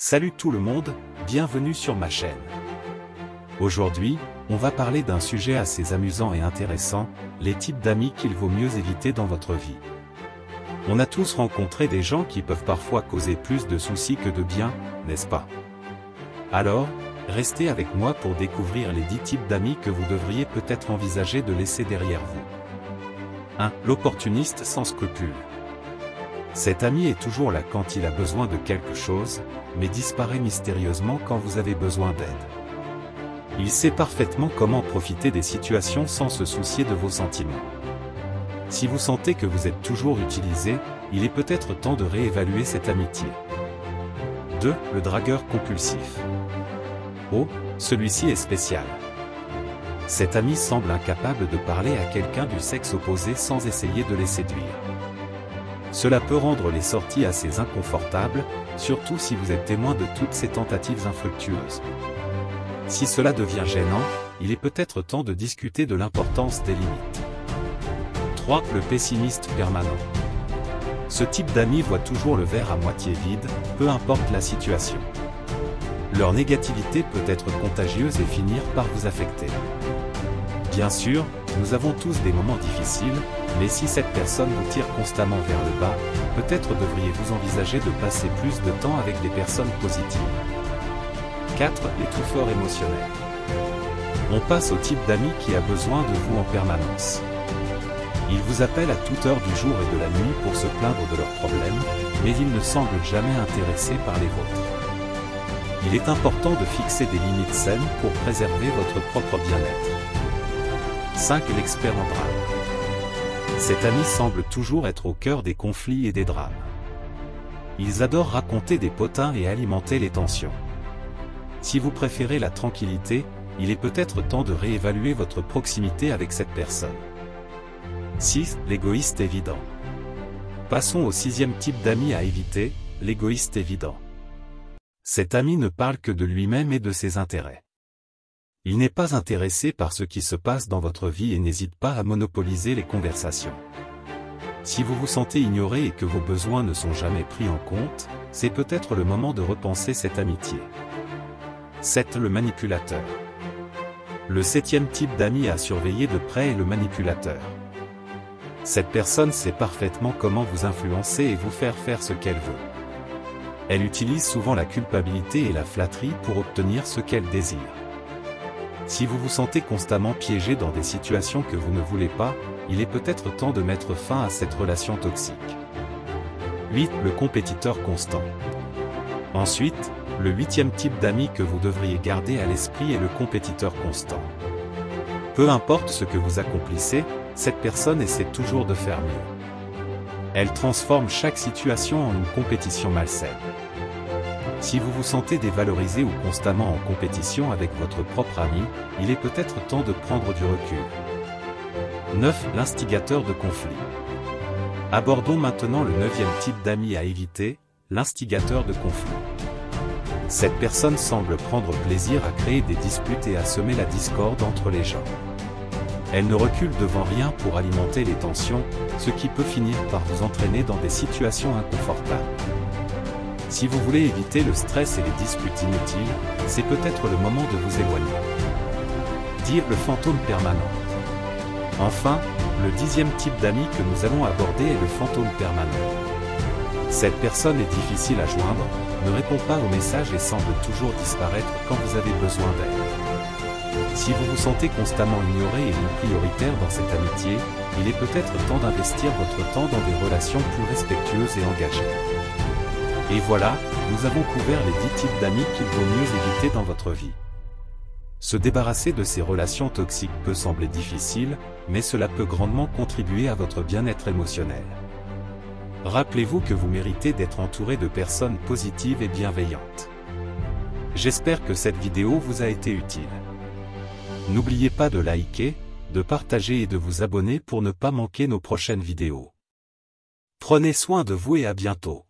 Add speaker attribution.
Speaker 1: Salut tout le monde, bienvenue sur ma chaîne. Aujourd'hui, on va parler d'un sujet assez amusant et intéressant, les types d'amis qu'il vaut mieux éviter dans votre vie. On a tous rencontré des gens qui peuvent parfois causer plus de soucis que de bien, n'est-ce pas? Alors, restez avec moi pour découvrir les 10 types d'amis que vous devriez peut-être envisager de laisser derrière vous. 1. L'opportuniste sans scrupules. Cet ami est toujours là quand il a besoin de quelque chose, mais disparaît mystérieusement quand vous avez besoin d'aide. Il sait parfaitement comment profiter des situations sans se soucier de vos sentiments. Si vous sentez que vous êtes toujours utilisé, il est peut-être temps de réévaluer cette amitié. 2. Le dragueur compulsif. Oh, celui-ci est spécial. Cet ami semble incapable de parler à quelqu'un du sexe opposé sans essayer de les séduire. Cela peut rendre les sorties assez inconfortables, surtout si vous êtes témoin de toutes ces tentatives infructueuses. Si cela devient gênant, il est peut-être temps de discuter de l'importance des limites. 3. Le pessimiste permanent. Ce type d'ami voit toujours le verre à moitié vide, peu importe la situation. Leur négativité peut être contagieuse et finir par vous affecter. Bien sûr, nous avons tous des moments difficiles, mais si cette personne vous tire constamment vers le bas, peut-être devriez-vous envisager de passer plus de temps avec des personnes positives. 4. L'étouffeur émotionnel. On passe au type d'ami qui a besoin de vous en permanence. Il vous appelle à toute heure du jour et de la nuit pour se plaindre de leurs problèmes, mais il ne semble jamais intéressé par les vôtres. Il est important de fixer des limites saines pour préserver votre propre bien-être. 5. L'expert en drame. Cet ami semble toujours être au cœur des conflits et des drames. Ils adorent raconter des potins et alimenter les tensions. Si vous préférez la tranquillité, il est peut-être temps de réévaluer votre proximité avec cette personne. 6. L'égoïste évident. Passons au 6e type d'ami à éviter, l'égoïste évident. Cet ami ne parle que de lui-même et de ses intérêts. Il n'est pas intéressé par ce qui se passe dans votre vie et n'hésite pas à monopoliser les conversations. Si vous vous sentez ignoré et que vos besoins ne sont jamais pris en compte, c'est peut-être le moment de repenser cette amitié. 7. Le manipulateur. Le 7e type d'ami à surveiller de près est le manipulateur. Cette personne sait parfaitement comment vous influencer et vous faire faire ce qu'elle veut. Elle utilise souvent la culpabilité et la flatterie pour obtenir ce qu'elle désire. Si vous vous sentez constamment piégé dans des situations que vous ne voulez pas, il est peut-être temps de mettre fin à cette relation toxique. 8. Le compétiteur constant. Ensuite, le 8e type d'ami que vous devriez garder à l'esprit est le compétiteur constant. Peu importe ce que vous accomplissez, cette personne essaie toujours de faire mieux. Elle transforme chaque situation en une compétition malsaine. Si vous vous sentez dévalorisé ou constamment en compétition avec votre propre ami, il est peut-être temps de prendre du recul. 9. L'instigateur de conflit. Abordons maintenant le 9e type d'ami à éviter, l'instigateur de conflit. Cette personne semble prendre plaisir à créer des disputes et à semer la discorde entre les gens. Elle ne recule devant rien pour alimenter les tensions, ce qui peut finir par vous entraîner dans des situations inconfortables. Si vous voulez éviter le stress et les disputes inutiles, c'est peut-être le moment de vous éloigner. 10. Le fantôme permanent. Enfin, le 10e type d'ami que nous allons aborder est le fantôme permanent. Cette personne est difficile à joindre, ne répond pas aux messages et semble toujours disparaître quand vous avez besoin d'aide. Si vous vous sentez constamment ignoré et non prioritaire dans cette amitié, il est peut-être temps d'investir votre temps dans des relations plus respectueuses et engagées. Et voilà, nous avons couvert les 10 types d'amis qu'il vaut mieux éviter dans votre vie. Se débarrasser de ces relations toxiques peut sembler difficile, mais cela peut grandement contribuer à votre bien-être émotionnel. Rappelez-vous que vous méritez d'être entouré de personnes positives et bienveillantes. J'espère que cette vidéo vous a été utile. N'oubliez pas de liker, de partager et de vous abonner pour ne pas manquer nos prochaines vidéos. Prenez soin de vous et à bientôt.